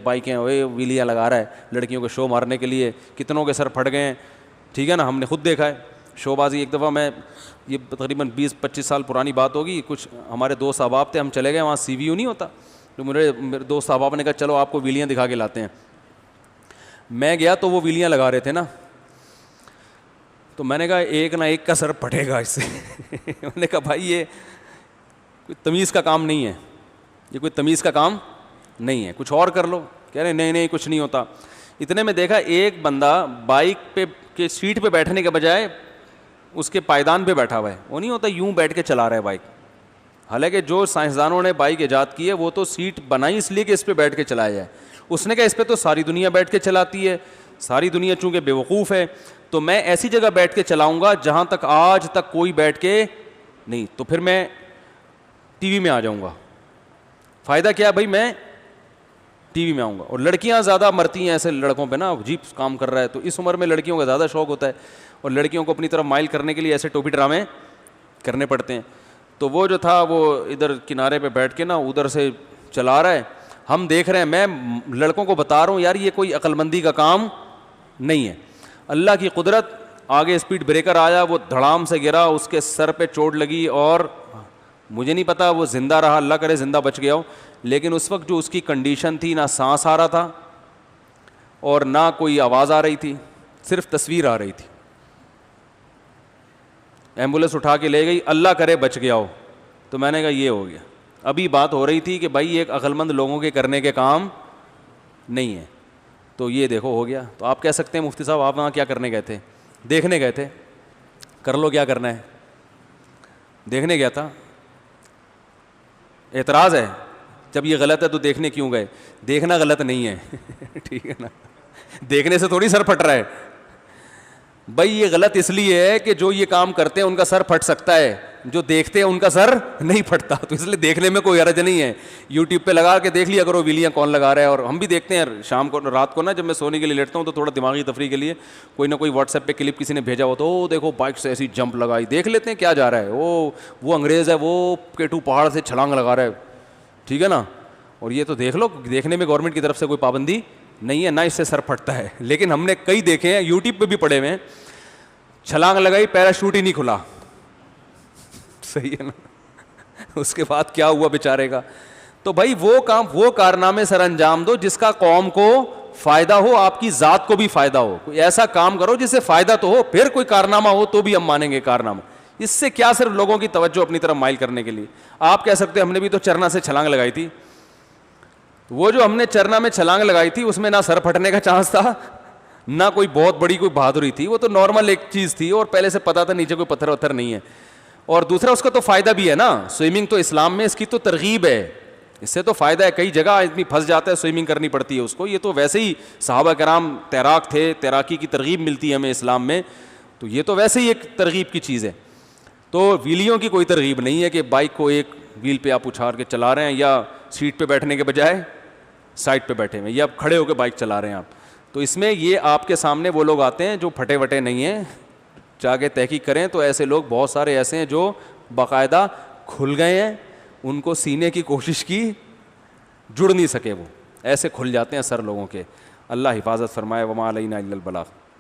بائکیں ویلیاں لگا رہا ہے لڑکیوں کو شو مارنے کے لیے, کتنوں کے سر پھٹ گئے ہیں, ٹھیک ہے نا, ہم نے خود دیکھا ہے شو بازی. ایک دفعہ میں, یہ تقریباً 20-25 سال پرانی بات ہوگی, کچھ ہمارے دوست احباب تھے, ہم چلے گئے وہاں سی وی یو نہیں ہوتا, تو میرے دوست احباب نے کہا چلو آپ کو ویلیاں دکھا کے لاتے ہیں. میں گیا تو وہ ویلیاں لگا رہے تھے نا, تو میں نے کہا ایک نہ ایک کا سر پھٹے گا اس سے. میں نے کہا بھائی یہ کوئی تمیز کا کام نہیں ہے, یہ کوئی تمیز کا کام نہیں ہے, کچھ اور کر لو. کہہ رہے نہیں کچھ نہیں ہوتا. اتنے میں دیکھا ایک بندہ بائک پہ کے سیٹ پہ بیٹھنے کے بجائے اس کے پائیدان پہ بیٹھا ہوا ہے. وہ نہیں ہوتا یوں بیٹھ کے چلا رہا ہے بائک, حالانکہ جو سائنسدانوں نے بائک ایجاد کی ہے وہ تو سیٹ بنائی اس لیے کہ اس پہ بیٹھ کے چلایا جائے. اس نے کہا اس پہ تو ساری دنیا بیٹھ کے چلاتی ہے, ساری دنیا چونکہ بیوقوف ہے, تو میں ایسی جگہ بیٹھ کے چلاؤں گا جہاں تک آج تک کوئی بیٹھ کے نہیں, تو پھر میں ٹی وی میں آ جاؤں گا. فائدہ کیا بھائی, میں ٹی وی میں آؤں گا. اور لڑکیاں زیادہ مرتی ہیں ایسے لڑکوں پہ نا, عجیب کام کر رہا ہے, تو اس عمر میں لڑکیوں کا زیادہ شوق ہوتا ہے, اور لڑکیوں کو اپنی طرف مائل کرنے کے لیے ایسے ٹوپی ڈرامے کرنے پڑتے ہیں. تو وہ جو تھا وہ ادھر کنارے پہ بیٹھ کے نا ادھر سے چلا رہا ہے, ہم دیکھ رہے ہیں. میں لڑکوں کو بتا رہا ہوں یار یہ کوئی عقل مندی کا کام نہیں ہے. اللہ کی قدرت, آگے اسپیڈ بریکر آیا, وہ دھڑام سے گرا, اس کے سر پہ چوٹ لگی, اور مجھے نہیں پتا وہ زندہ رہا, اللہ کرے زندہ بچ گیا ہو, لیکن اس وقت جو اس کی کنڈیشن تھی, نہ سانس آ رہا تھا اور نہ کوئی آواز آ رہی تھی, صرف تصویر آ رہی تھی. ایمبولینس اٹھا کے لے گئی, اللہ کرے بچ گیا ہو. تو میں نے کہا یہ ہو گیا. ابھی بات ہو رہی تھی کہ بھائی ایک عقل مند لوگوں کے کرنے کے کام نہیں ہے, تو یہ دیکھو ہو گیا. تو آپ کہہ سکتے ہیں مفتی صاحب آپ وہاں کیا کرنے گئے تھے؟ دیکھنے گئے تھے. کر لو کیا کرنا ہے, دیکھنے گیا تھا. اعتراض ہے جب یہ غلط ہے تو دیکھنے کیوں گئے؟ دیکھنا غلط نہیں ہے, ٹھیک ہے نا, دیکھنے سے تھوڑی سر پھٹ رہا ہے بھائی. یہ غلط اس لیے ہے کہ جو یہ کام کرتے ہیں ان کا سر پھٹ سکتا ہے, جو دیکھتے ہیں ان کا سر نہیں پھٹتا, تو اس لیے دیکھنے میں کوئی حرج نہیں ہے. یوٹیوب پہ لگا کے دیکھ لیا کرو ویلیاں کون لگا رہا ہے. اور ہم بھی دیکھتے ہیں شام کو, رات کو نا جب میں سونے کے لیے لیٹتا ہوں تو تھوڑا دماغی تفریح کے لیے کوئی نہ کوئی واٹس ایپ پہ کلپ کسی نے بھیجا ہو تو او دیکھو بائک سے ایسی جمپ لگائی, دیکھ لیتے ہیں کیا جا رہا ہے. وہ انگریز ہے, وہ K2 پہاڑ سے چھلانگ لگا رہا ہے, ٹھیک ہے نا. اور یہ تو دیکھ لو, دیکھنے میں گورنمنٹ کی طرف سے کوئی پابندی نہیں ہے, نہ اس سے سر پھٹتا ہے. لیکن ہم نے کئی دیکھے ہیں, یوٹیوب پہ بھی پڑے ہوئے ہیں, چھلانگ لگائی, پیراشوٹ ہی نہیں کھلا, صحیح ہے نا, اس کے بعد کیا ہوا بیچارے کا. تو بھائی وہ کام, وہ کارنامے سر انجام دو جس کا قوم کو فائدہ ہو, آپ کی ذات کو بھی فائدہ ہو. کوئی ایسا کام کرو جس سے فائدہ تو ہو, پھر کوئی کارنامہ ہو تو بھی ہم مانیں گے کارنامہ. اس سے کیا صرف لوگوں کی توجہ اپنی طرف مائل کرنے کے لیے. آپ کہہ سکتے ہیں ہم نے بھی تو چرنا سے چھلانگ لگائی تھی. وہ جو ہم نے چرنا میں چھلانگ لگائی تھی اس میں نہ سر پھٹنے کا چانس تھا نہ کوئی بہت بڑی کوئی بہادری تھی, وہ تو نارمل ایک چیز تھی, اور پہلے سے پتا تھا نیچے کوئی پتھر وتھر نہیں ہے. اور دوسرا اس کا تو فائدہ بھی ہے نا, سوئمنگ تو اسلام میں اس کی تو ترغیب ہے, اس سے تو فائدہ ہے. کئی جگہ آدمی پھنس جاتا ہے, سوئمنگ کرنی پڑتی ہے اس کو. یہ تو ویسے ہی صحابہ کرام تیراک تھے, تیراکی کی ترغیب ملتی ہے ہمیں اسلام میں, تو یہ تو ویسے ہی ایک ترغیب کی چیز ہے. تو ویلیوں کی کوئی ترغیب نہیں ہے کہ بائک کو ایک ویل پہ آپ اچھال کے چلا رہے ہیں, یا سیٹ پہ بیٹھنے کے بجائے سائڈ پہ بیٹھے ہوئے, یا کھڑے ہو کے بائک چلا رہے ہیں آپ. تو اس میں یہ آپ کے سامنے وہ لوگ آتے ہیں جو پھٹے وٹے نہیں ہیں, جا کے تحقیق کریں تو ایسے لوگ بہت سارے ایسے ہیں جو باقاعدہ کھل گئے ہیں, ان کو سینے کی کوشش کی, جڑ نہیں سکے, وہ ایسے کھل جاتے ہیں سر لوگوں کے. اللہ حفاظت فرمائے. وما علینا الا البلاغ.